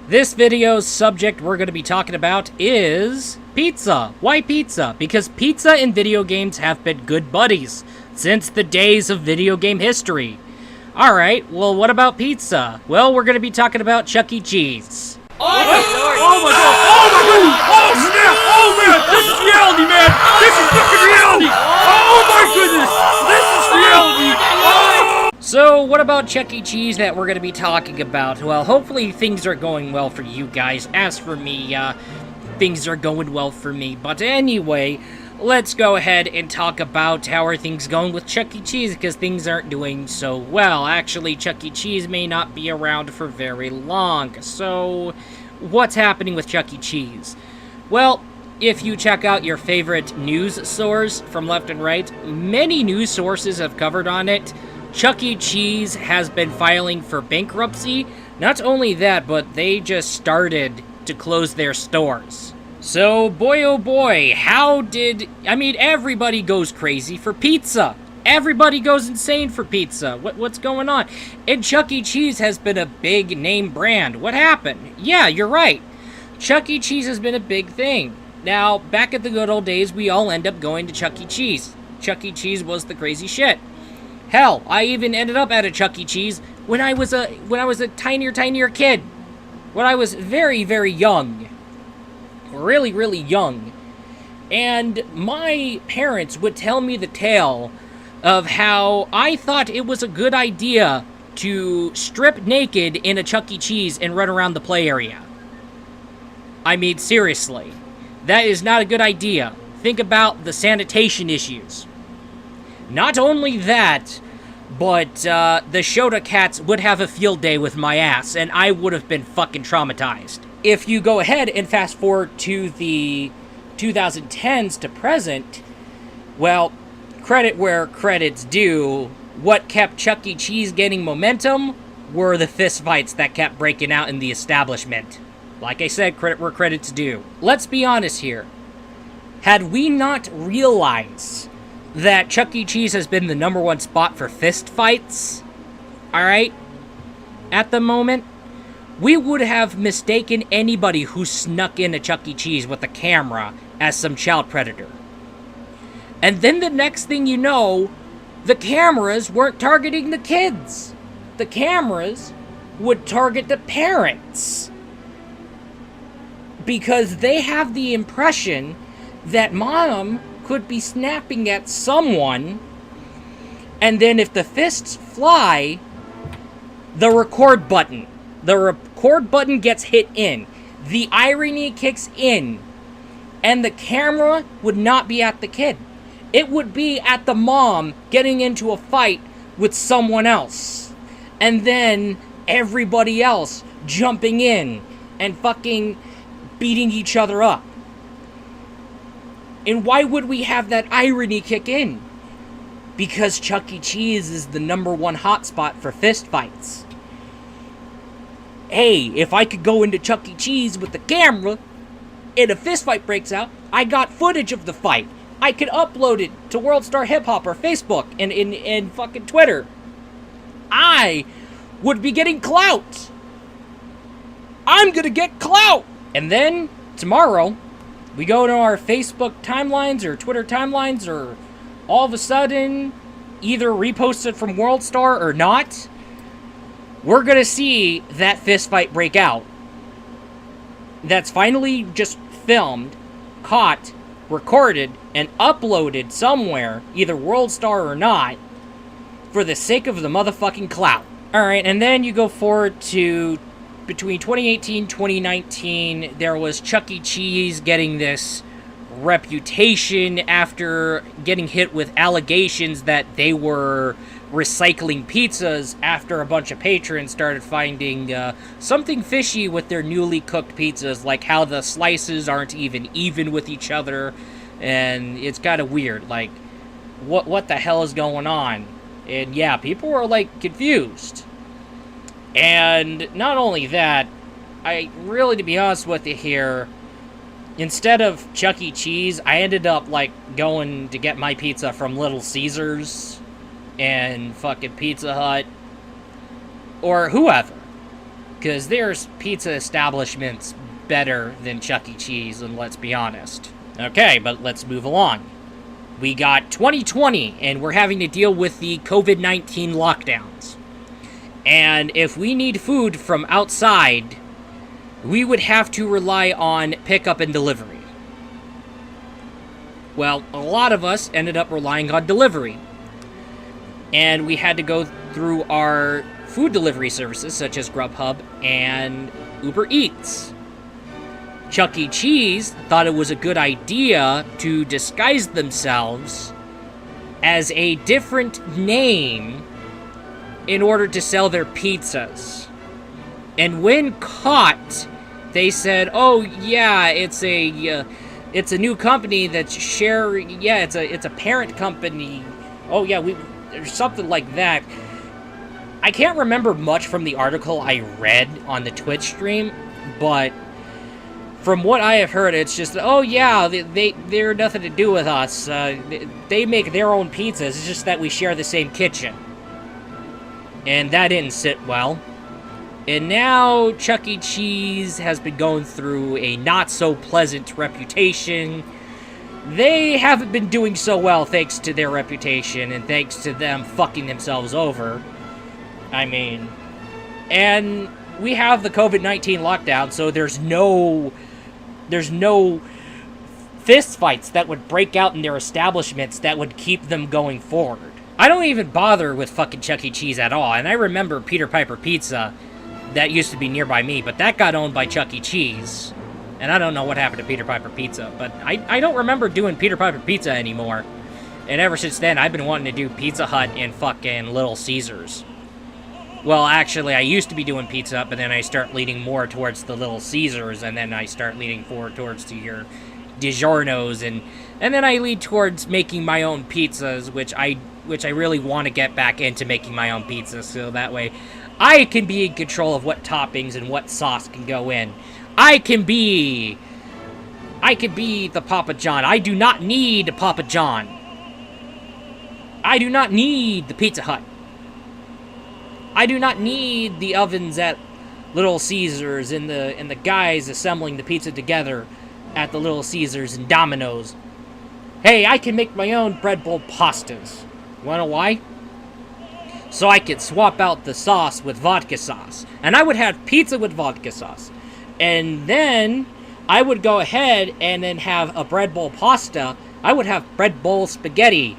This video's subject we're going to be talking about is pizza. Why pizza? Because pizza and video games have been good buddies since the days of video game history. Alright, well, what about pizza? Well, we're going to be talking about Chuck E. Cheese. Oh my god! Oh snap! Oh man! This is reality, man! This is fucking reality! Oh my goodness! This is reality! Oh! So, what about Chuck E. Cheese that we're going to be talking about? Well, hopefully things are going well for you guys. As for me, things are going well for me. But anyway, let's go ahead and talk about how are things going with Chuck E. Cheese, because things aren't doing so well. Actually, Chuck E. Cheese may not be around for very long. So, what's happening with Chuck E. Cheese? Well, if you check out your favorite news source from left and right, many news sources have covered on it. Chuck E. Cheese has been filing for bankruptcy. Not only that, but they just started to close their stores. So, boy oh boy, everybody goes crazy for pizza. Everybody goes insane for pizza. What's going on? And Chuck E. Cheese has been a big name brand. What happened? Yeah, you're right. Chuck E. Cheese has been a big thing. Now, back at the good old days, we all end up going to Chuck E. Cheese. Chuck E. Cheese was the crazy shit. Hell, I even ended up at a Chuck E. Cheese when I was a tinier kid. When I was very, very young. Really, really young. And my parents would tell me the tale of how I thought it was a good idea to strip naked in a Chuck E. Cheese and run around the play area. I mean, seriously. That is not a good idea. Think about the sanitation issues. Not only that, but the Shota cats would have a field day with my ass, and I would have been fucking traumatized. If you go ahead and fast forward to the 2010s to present, well, credit where credit's due, what kept Chuck E. Cheese getting momentum were the fistfights that kept breaking out in the establishment. Like I said, credit where credit's due. Let's be honest here. Had we not realized that Chuck E. Cheese has been the #1 spot for fistfights, alright, at the moment, we would have mistaken anybody who snuck in a Chuck E. Cheese with a camera as some child predator. And then the next thing you know, the cameras weren't targeting the kids. The cameras would target the parents. Because they have the impression that mom could be snapping at someone, and then if the fists fly, the record button gets hit in, the irony kicks in, and the camera would not be at the kid. It would be at the mom getting into a fight with someone else, and then everybody else jumping in and fucking beating each other up. And why would we have that irony kick in? Because Chuck E. Cheese is the #1 hotspot for fistfights. Hey, if I could go into Chuck E. Cheese with the camera and a fistfight breaks out, I got footage of the fight. I could upload it to World Star Hip Hop or Facebook and fucking Twitter. I would be getting clout. I'm gonna get clout. And then, tomorrow, we go to our Facebook timelines or Twitter timelines, or all of a sudden, either reposted from World Star or not, we're gonna see that fist fight break out. That's finally just filmed, caught, recorded, and uploaded somewhere, either World Star or not, for the sake of the motherfucking clout. Alright, and then you go forward to between 2018 and 2019, there was Chuck E. Cheese getting this reputation after getting hit with allegations that they were recycling pizzas after a bunch of patrons started finding something fishy with their newly cooked pizzas, like how the slices aren't even with each other, and it's kind of weird, like, what the hell is going on? And yeah, people were, like, confused. And not only that, I really, to be honest with you here, instead of Chuck E. Cheese, I ended up, like, going to get my pizza from Little Caesars and fucking Pizza Hut or whoever. Because there's pizza establishments better than Chuck E. Cheese, and let's be honest. Okay, but let's move along. We got 2020, and we're having to deal with the COVID-19 lockdowns. And if we need food from outside, we would have to rely on pickup and delivery. Well, a lot of us ended up relying on delivery. And we had to go through our food delivery services, such as Grubhub and Uber Eats. Chuck E. Cheese thought it was a good idea to disguise themselves as a different name in order to sell their pizzas. And when caught, they said, "Oh yeah, it's a new company that's it's a parent company. Oh yeah, or something like that." I can't remember much from the article I read on the Twitch stream, but from what I have heard, it's just, oh yeah, they're nothing to do with us. They make their own pizzas. It's just that we share the same kitchen. And that didn't sit well. And now Chuck E. Cheese has been going through a not-so-pleasant reputation. They haven't been doing so well thanks to their reputation and thanks to them fucking themselves over. I mean, and we have the COVID-19 lockdown, so there's no fist fights that would break out in their establishments that would keep them going forward. I don't even bother with fucking Chuck E. Cheese at all, and I remember Peter Piper Pizza that used to be nearby me, but that got owned by Chuck E. Cheese. And I don't know what happened to Peter Piper Pizza, but I don't remember doing Peter Piper Pizza anymore. And ever since then, I've been wanting to do Pizza Hut and fucking Little Caesars. Well, actually, I used to be doing Pizza Hut, but then I start leaning more towards the Little Caesars, and then I start leaning forward towards your DiGiorno's, and then I lead towards making my own pizzas, which I really want to get back into making my own pizzas, so that way I can be in control of what toppings and what sauce can go in. I can be the Papa John. I do not need Papa John. I do not need the Pizza Hut. I do not need the ovens at Little Caesars and the guys assembling the pizza together at the Little Caesars and Domino's. Hey, I can make my own bread bowl pastas. Wanna know why? So I could swap out the sauce with vodka sauce. And I would have pizza with vodka sauce. And then I would go ahead and then have a bread bowl pasta. I would have bread bowl spaghetti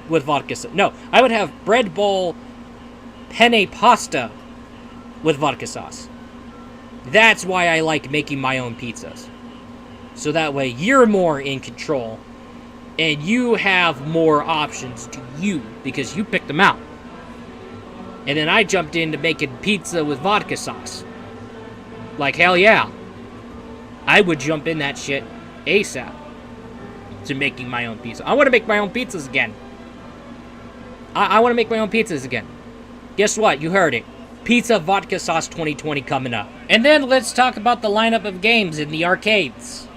with vodka sauce. No, I would have bread bowl penne pasta with vodka sauce. That's why I like making my own pizzas. So that way you're more in control and you have more options to you because you picked them out. And then I jumped into making pizza with vodka sauce. Like, hell yeah. I would jump in that shit ASAP to making my own pizza. I want to make my own pizzas again. I want to make my own pizzas again. Guess what? You heard it. Pizza Vodka Sauce 2020 coming up. And then let's talk about the lineup of games in the arcades.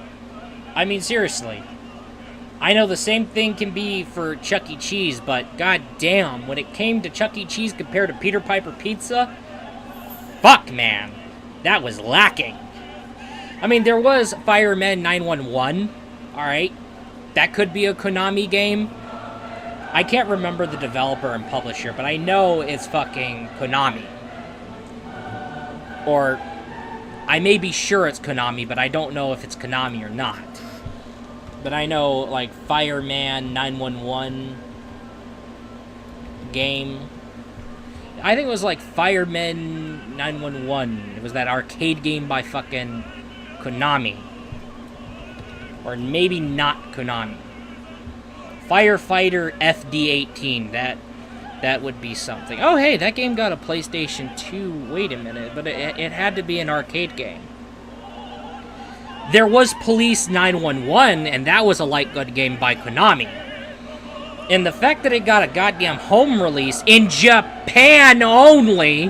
I mean, seriously. I know the same thing can be for Chuck E. Cheese, but goddamn, when it came to Chuck E. Cheese compared to Peter Piper Pizza, fuck, man. That was lacking. I mean, there was Fireman 911, alright? That could be a Konami game. I can't remember the developer and publisher, but I know it's fucking Konami. Or, I may be sure it's Konami, but I don't know if it's Konami or not. But I know, like, Fireman 911 game. I think it was like Fireman 911. It was that arcade game by fucking Konami. Or maybe not Konami. Firefighter FD18. That would be something. Oh, hey, that game got a PlayStation 2. Wait a minute. But it had to be an arcade game. There was Police 911, and that was a light good game by Konami. And the fact that it got a goddamn home release in Japan only...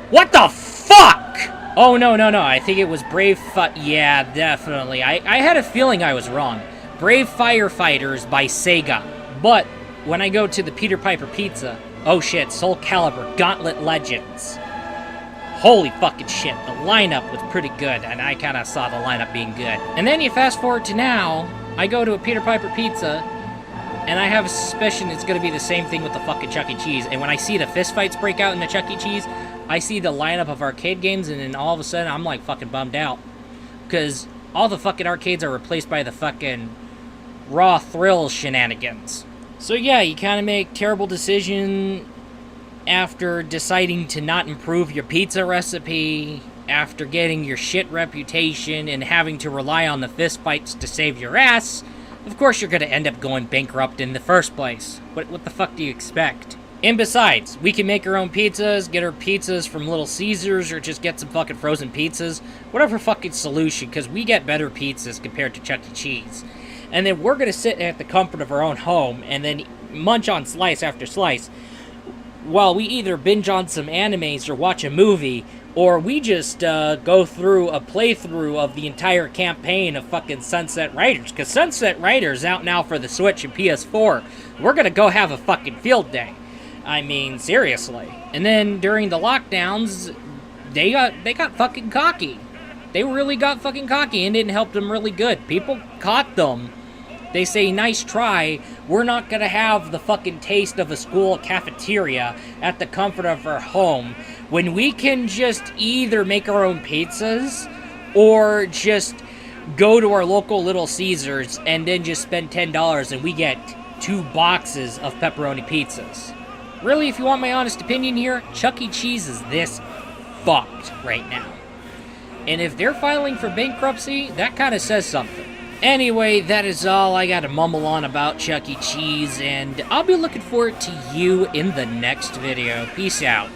What the fuck? Oh, no. I think it was Brave... Yeah, definitely. I had a feeling I was wrong. Brave Firefighters by Sega. But when I go to the Peter Piper Pizza... Oh shit, Soul Calibur Gauntlet Legends. holy fucking shit, the lineup was pretty good, and I kind of saw the lineup being good. And then you fast forward to now, I go to a Peter Piper Pizza, and I have a suspicion it's going to be the same thing with the fucking Chuck E. Cheese. And when I see the fistfights break out in the Chuck E. Cheese, I see the lineup of arcade games, and then all of a sudden, I'm like fucking bummed out. Because all the fucking arcades are replaced by the fucking raw thrill shenanigans. So yeah, you kind of make terrible decision after deciding to not improve your pizza recipe, after getting your shit reputation and having to rely on the fistfights to save your ass. Of course you're going to end up going bankrupt in the first place. What the fuck do you expect? And besides, we can make our own pizzas, get our pizzas from Little Caesars, or just get some fucking frozen pizzas. Whatever fucking solution, because we get better pizzas compared to Chuck E. Cheese. And then we're going to sit at the comfort of our own home and then munch on slice after slice while we either binge on some animes or watch a movie, or we just go through a playthrough of the entire campaign of fucking Sunset Riders. Because Sunset Riders out now for the Switch and PS4. We're gonna go have a fucking field day. I mean, seriously. And then during the lockdowns, they got fucking cocky. They really got fucking cocky and didn't help them really good. People caught them. They say, nice try, we're not gonna have the fucking taste of a school cafeteria at the comfort of our home, when we can just either make our own pizzas, or just go to our local Little Caesars and then just spend $10 and we get 2 boxes of pepperoni pizzas. Really, if you want my honest opinion here, Chuck E. Cheese is this fucked right now. And if they're filing for bankruptcy, that kind of says something. Anyway, that is all I gotta mumble on about Chuck E. Cheese, and I'll be looking forward to you in the next video. Peace out.